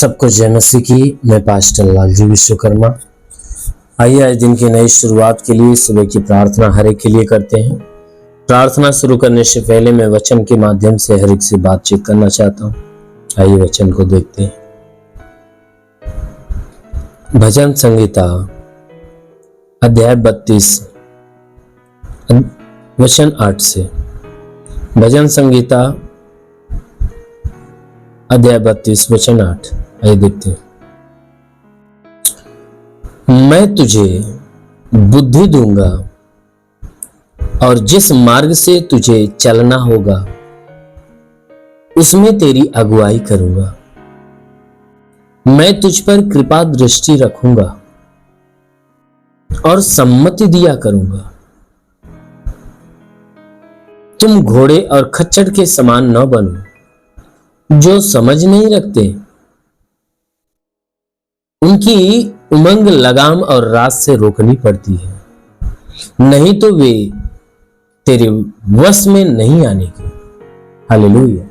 सबको जय मसीह की। मैं पास्टर लालजी विश्वकर्मा। आइए आज दिन की नई शुरुआत के लिए सुबह की प्रार्थना हर एक के लिए करते हैं। प्रार्थना शुरू करने से पहले मैं वचन के माध्यम से हर एक से बातचीत करना चाहता हूँ। आइए वचन को देखते हैं। भजन संहिता अध्याय 32 वचन 8 से। भजन संहिता अध्याय 32 वचन 8। आइए देखते हैं। मैं तुझे बुद्धि दूंगा और जिस मार्ग से तुझे चलना होगा उसमें तेरी अगुवाई करूंगा। मैं तुझ पर कृपा दृष्टि रखूंगा और सम्मति दिया करूंगा। तुम घोड़े और खच्चर के समान न बनो जो समझ नहीं रखते। उनकी उमंग लगाम और रात से रोकनी पड़ती है, नहीं तो वे तेरे वश में नहीं आने की। हालेलुया।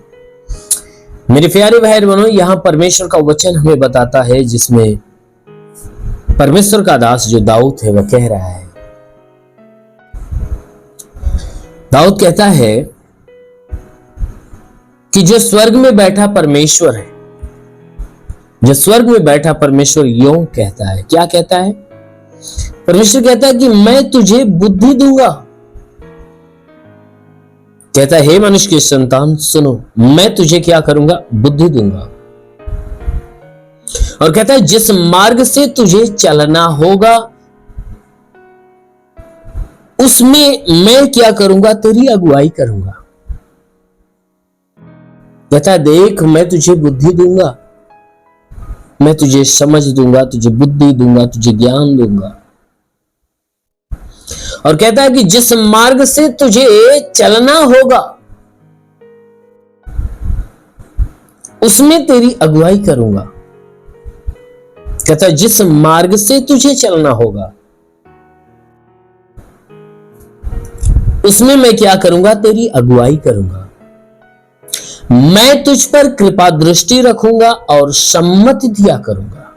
मेरे प्यारे भाई बहनों, यहां परमेश्वर का वचन हमें बताता है जिसमें परमेश्वर का दास जो दाऊद है वह कह रहा है। दाऊद कहता है कि जो स्वर्ग में बैठा परमेश्वर है, जो स्वर्ग में बैठा परमेश्वर यों कहता है। क्या कहता है? परमेश्वर कहता है कि मैं तुझे बुद्धि दूंगा। कहता है, हे मनुष्य के संतान सुनो, मैं तुझे क्या करूंगा? बुद्धि दूंगा। और कहता है जिस मार्ग से तुझे चलना होगा उसमें मैं क्या करूंगा? तेरी अगुवाई करूंगा। कहता है देख, मैं तुझे बुद्धि दूंगा, मैं तुझे समझ दूंगा, तुझे बुद्धि दूंगा, तुझे ज्ञान दूंगा। और कहता है कि जिस मार्ग से तुझे चलना होगा उसमें तेरी अगुवाई करूंगा। कहता है जिस मार्ग से तुझे चलना होगा उसमें मैं क्या करूंगा? तेरी अगुवाई करूंगा। मैं तुझ पर कृपा दृष्टि रखूंगा और सम्मति दिया करूंगा।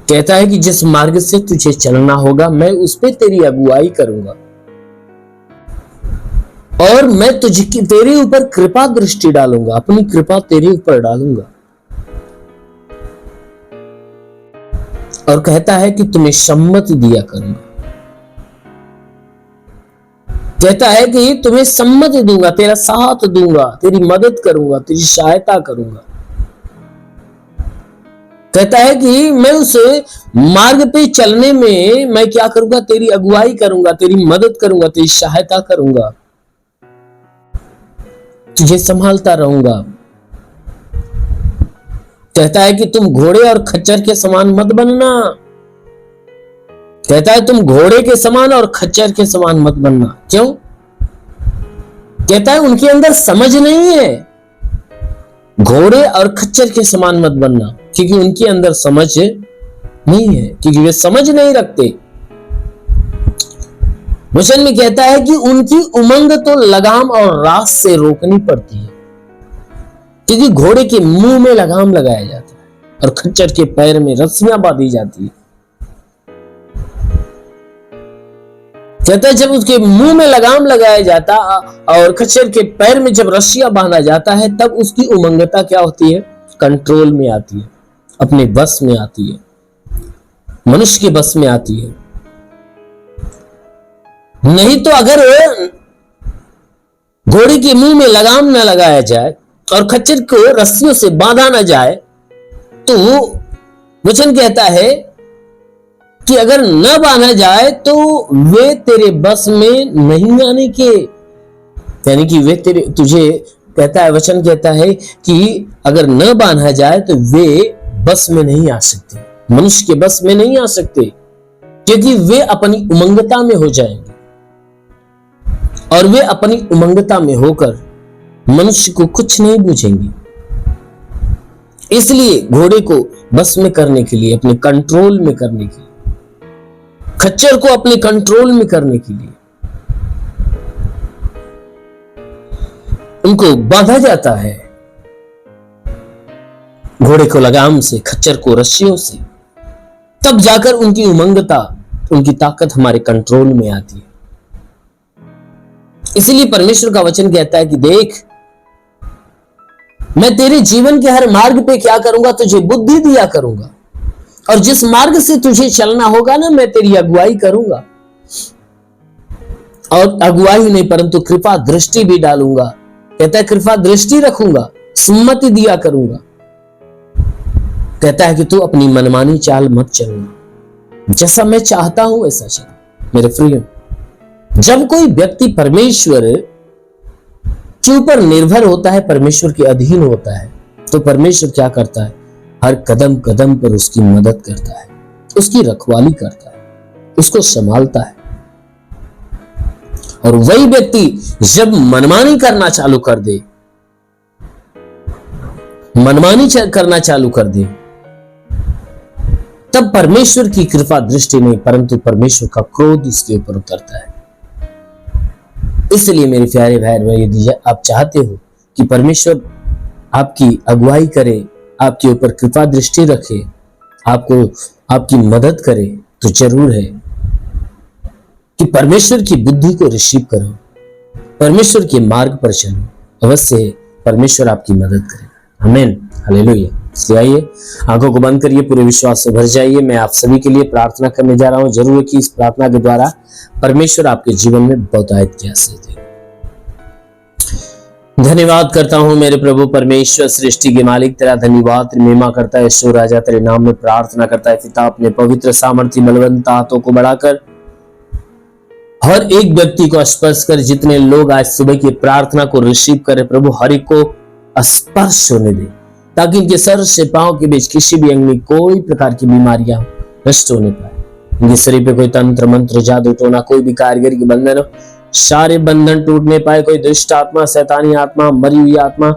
कहता है कि जिस मार्ग से तुझे चलना होगा मैं उस पर तेरी अगुवाई करूंगा और मैं तेरे ऊपर कृपा दृष्टि डालूंगा, अपनी कृपा तेरे ऊपर डालूंगा। और कहता है कि तुम्हें सम्मति दिया करूंगा। कहता है कि तुम्हें सम्मति दूंगा, तेरा साथ दूंगा, तेरी मदद करूंगा, तेरी सहायता करूंगा। कहता है कि मैं उस मार्ग पे चलने में मैं क्या करूंगा? तेरी अगुवाई करूंगा, तेरी मदद करूंगा, तेरी सहायता करूंगा, तुझे संभालता रहूंगा। कहता है कि तुम घोड़े और खच्चर के समान मत बनना। कहता है तुम घोड़े के समान और खच्चर के समान मत बनना। क्यों? कहता है उनके अंदर समझ नहीं है। घोड़े और खच्चर के समान मत बनना, क्योंकि उनके अंदर समझ नहीं है, क्योंकि वे समझ नहीं रखते। वचन में कहता है कि उनकी उमंग तो लगाम और रात से रोकनी पड़ती है, क्योंकि घोड़े के मुंह में लगाम लगाया जाता है और खच्चर के पैर में रस्सियां बांधी जाती है। कहता है जब उसके मुंह में लगाम लगाया जाता और खच्चर के पैर में जब रस्सियां बांधा जाता है तब उसकी उमंगता क्या होती है? कंट्रोल में आती है, अपने बस में आती है, मनुष्य के बस में आती है। नहीं तो अगर घोड़े के मुंह में लगाम न लगाया जाए और खच्चर को रस्सियों से बांधा न जाए तो वचन कहता है कि अगर न बांधा जाए तो वे तेरे बस में नहीं आने के, यानी कि वे तुझे कहता है, वचन कहता है कि अगर न बांधा जाए तो वे बस में नहीं आ सकते, मनुष्य के बस में नहीं आ सकते, क्योंकि वे अपनी उमंगता में हो जाएंगे और वे अपनी उमंगता में होकर मनुष्य को कुछ नहीं बूझेंगे। इसलिए घोड़े को बस में करने के लिए, अपने कंट्रोल में करने के लिए, खच्चर को अपने कंट्रोल में करने के लिए उनको बांधा जाता है। घोड़े को लगाम से, खच्चर को रस्सियों से, तब जाकर उनकी उमंगता, उनकी ताकत हमारे कंट्रोल में आती है। इसलिए परमेश्वर का वचन कहता है कि देख, मैं तेरे जीवन के हर मार्ग पे क्या करूंगा, तुझे बुद्धि दिया करूंगा, और जिस मार्ग से तुझे चलना होगा ना, मैं तेरी अगुवाई करूंगा। और अगुवाई नहीं परंतु कृपा दृष्टि भी डालूंगा। कहता है कृपा दृष्टि रखूंगा, सुम्मति दिया करूंगा। कहता है कि तू अपनी मनमानी चाल मत चलना, जैसा मैं चाहता हूं वैसा चल। मेरे फ्रेंड, जब कोई व्यक्ति परमेश्वर के ऊपर निर्भर होता है, परमेश्वर के अधीन होता है, तो परमेश्वर क्या करता है, हर कदम कदम पर उसकी मदद करता है, उसकी रखवाली करता है, उसको संभालता है। और वही व्यक्ति जब मनमानी करना चालू कर दे, मनमानी करना चालू कर दे, तब परमेश्वर की कृपा दृष्टि नहीं परंतु परमेश्वर का क्रोध उसके ऊपर उतरता है। इसलिए मेरे प्यारे भाई, यदि आप चाहते हो कि परमेश्वर आपकी अगुवाई करे, आपके ऊपर कृपा दृष्टि रखे, आपको आपकी मदद करे, तो जरूर है कि परमेश्वर की बुद्धि को रिसीव करो, परमेश्वर के मार्ग पर चलो, अवश्य परमेश्वर आपकी मदद करेगा। आमीन, हालेलुया। इसलिए आइए आंखों को बंद करिए, पूरे विश्वास से भर जाइए। मैं आप सभी के लिए प्रार्थना करने जा रहा हूं। जरूर है कि इस प्रार्थना के द्वारा परमेश्वर आपके जीवन में बहुतायत की आशीष दे। धन्यवाद करता हूं मेरे प्रभु परमेश्वर, सृष्टि के मालिक, तेरा धन्यवाद, तेरी महिमा करता है यीशु राजा, तेरे नाम में प्रार्थना करता है पिता, अपने पवित्र सामर्थ्य बलवंत हाथों को बढ़ाकर हर एक व्यक्ति को स्पर्श कर। जितने लोग आज सुबह की प्रार्थना को रिसीव करे प्रभु, हर एक को स्पर्श होने दे, ताकि इनके सर से पांव के बीच किसी भी अंग में कोई प्रकार की बीमारियां नष्ट होने पाए। इनके शरीर पे कोई तंत्र मंत्र जादू टोना, कोई भी कारीगरी के बंधन हो, सारे बंधन टूटने पाए। कोई दुष्ट आत्मा, शैतानी आत्मा, मरी हुई आत्मा,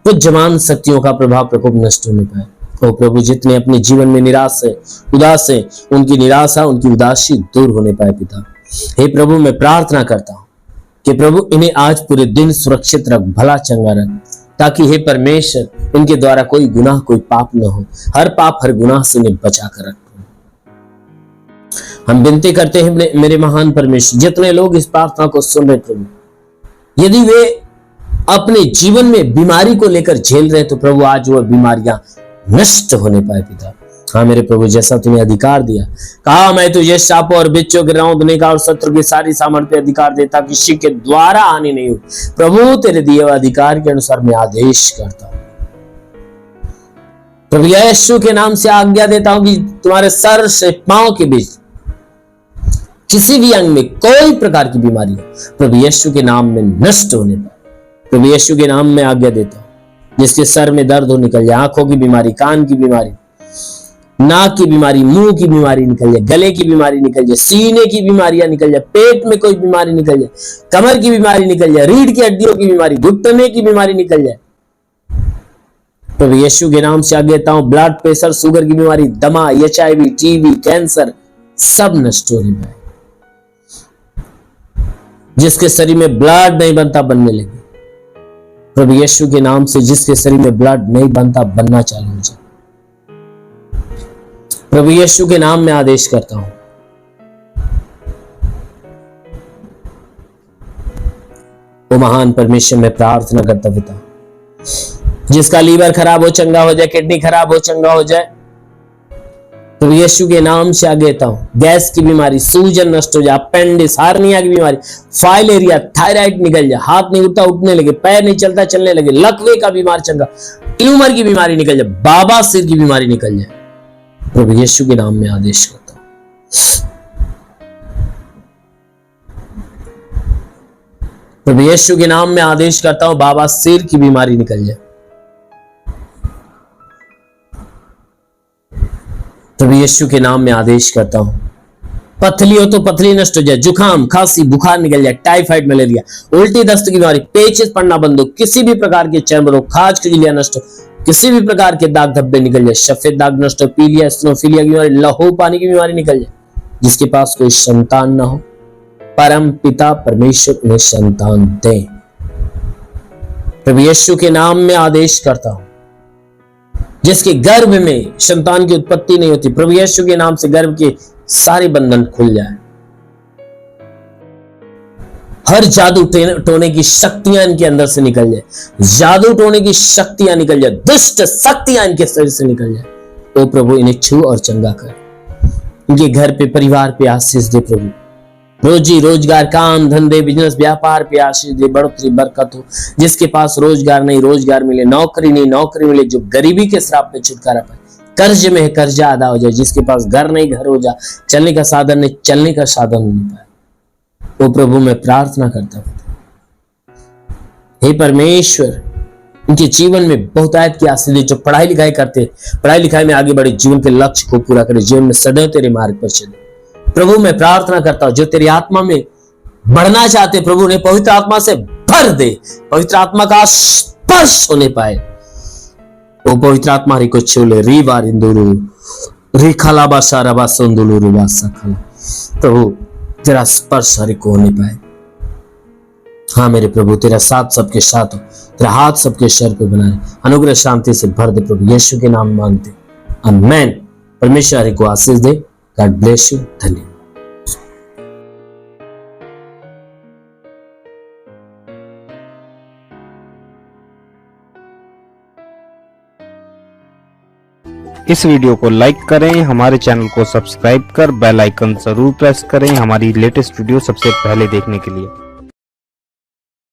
विद्यमान शक्तियों का प्रभाव प्रकोप नष्ट होने पाए। ओ प्रभु, जितने अपने जीवन में निराश है, उदास है, उनकी निराशा, उनकी उदासी दूर होने पाए पिता। हे प्रभु, मैं प्रार्थना करता हूं कि प्रभु इन्हें आज पूरे दिन सुरक्षित रख, भला चंगा रख, ताकि हे परमेश्वर इनके द्वारा कोई गुनाह, कोई पाप न हो। हर पाप, हर गुनाह से इन्हें बचा कर रख। हम विनती करते हैं मेरे महान परमेश्वर, जितने लोग इस प्रार्थना को सुन रहे प्रभु, यदि वे अपने जीवन में बीमारी को लेकर झेल रहे, तो प्रभु आज वह बीमारियां नष्ट होने पाए पिता। हाँ मेरे प्रभु, जैसा तुम्हें अधिकार दिया, कहा मैं तुझे सांपों और बिच्छों के रौंदने का और शत्रु की सारी सामर्थ्य अधिकार देता, किसी के द्वारा हानि नहीं हुई। प्रभु, तेरे दिए हुए अधिकार के अनुसार मैं आदेश करता हूं प्रभु, यीशु के नाम से आज्ञा देता हूं कि तुम्हारे सर से पांव के बीच किसी भी अंग में कोई प्रकार की बीमारी प्रभु यीशु के नाम में नष्ट होने पाए। प्रभु यीशु के नाम में आज्ञा देता हूं, जिसके सर में दर्द हो निकल जाए, आंखों की बीमारी, कान की बीमारी, नाक की बीमारी, मुंह की बीमारी निकल जाए, गले की बीमारी निकल जाए, सीने की बीमारियां निकल जाए, पेट में कोई बीमारी निकल जाए, कमर की बीमारी निकल जाए, रीढ़ की हड्डियों की बीमारी, घुटने की बीमारी निकल जाए। प्रभु यीशु के नाम से आज्ञा देता हूं, ब्लड प्रेशर, शुगर की बीमारी, दमा, HIV, TB, कैंसर सब नष्ट होने पाए। जिसके शरीर में ब्लड नहीं बनता बनने लगे प्रभु यीशु के नाम से, जिसके शरीर में ब्लड नहीं बनता बनना चालू हो जाए। प्रभु यीशु के नाम में आदेश करता हूं, वो महान परमेश्वर में प्रार्थना करता पिता, जिसका लीवर खराब हो चंगा हो जाए, किडनी खराब हो चंगा हो जाए, तो यीशु के नाम से आगे देता हूं। गैस की बीमारी, सूजन नष्ट हो जाए, अपेंडिक्स, हार्निया की बीमारी, फाइलेरिया, थायराइड निकल जाए, हाथ नहीं उठता उठने लगे, पैर नहीं चलता चलने लगे, लकवे का बीमार चंगा, ट्यूमर की बीमारी निकल जाए, बाबा सिर की बीमारी निकल जाए। प्रभु यीशु के नाम में आदेश करता हूं, प्रभु यीशु के नाम में आदेश करता हूं, बाबा सिर की बीमारी निकल जाए। प्रभु यीशु के नाम में आदेश करता हूं, पथली हो तो पथली नष्ट हो जाए, जुकाम, खांसी, बुखार निकल जाए, टाइफाइड, मलेरिया, उल्टी दस्त की बीमारी, पेचिस पड़ना बंद हो, किसी भी प्रकार के चर्म रोग, खाज खुजलिया नष्ट हो, किसी भी प्रकार के दाग धब्बे निकल जाए, सफेद दाग नष्ट हो, पीलिया, स्नोफिलिया की बीमारी, लहू पानी की बीमारी निकल जाए। जिसके पास कोई संतान ना हो, परम पिता परमेश्वर उन्हें संतान दे। प्रभु यीशु के नाम में आदेश करता हूं, जिसके गर्भ में संतान की उत्पत्ति नहीं होती, प्रभु यीशु के नाम से गर्भ के सारे बंधन खुल जाए। हर जादू टोने की शक्तियां इनके अंदर से निकल जाए, जादू टोने की शक्तियां निकल जाए, दुष्ट शक्तियां इनके शरीर से निकल जाए। ओ प्रभु इन्हें छू और चंगा कर, इनके घर पे परिवार पे आशीष दे प्रभु, रोजी रोजगार, काम धंधे, बिजनेस, व्यापार पे आशीष दे, बढ़ोतरी बरकत हो। जिसके पास रोजगार नहीं रोजगार मिले, नौकरी नहीं नौकरी मिले, जो गरीबी के श्राप पे छुटकारा पाए, कर्ज में है कर्जा अदा हो जाए। जिसके पास घर नहीं घर हो जाए, चलने का साधन नहीं चलने का साधन हो नहीं पाए। वो प्रभु मैं प्रार्थना करता हूं, हे परमेश्वर उनके जीवन में बहुतायत की आशीष दे। जो पढ़ाई लिखाई करते, पढ़ाई लिखाई में आगे बढ़े, जीवन के लक्ष्य को पूरा करे, जीवन में सदैव तेरे मार्ग पर चले। प्रभु मैं प्रार्थना करता हूं, जो तेरी आत्मा में बढ़ना चाहते प्रभु ने पवित्र आत्मा से भर दे, पवित्र आत्मा का स्पर्श होने पाए। वो पवित्र आत्मा री को छूले, री बार इंदुरु री खलाबा साराबा संदुलु रुबा सखल, प्रभु तेरा स्पर्श हरि को होने पाए। हाँ मेरे प्रभु तेरा साथ सबके साथ हो, तेरा हाथ सबके सर पे बनाए, अनुग्रह शांति से भर दे प्रभु, यीशु के नाम मांगते आमेन। परमेश्वर हरि को आशीष दे। God bless you. धन्यवाद। इस वीडियो को लाइक करें, हमारे चैनल को सब्सक्राइब कर बेल आइकन जरूर प्रेस करें हमारी लेटेस्ट वीडियो सबसे पहले देखने के लिए।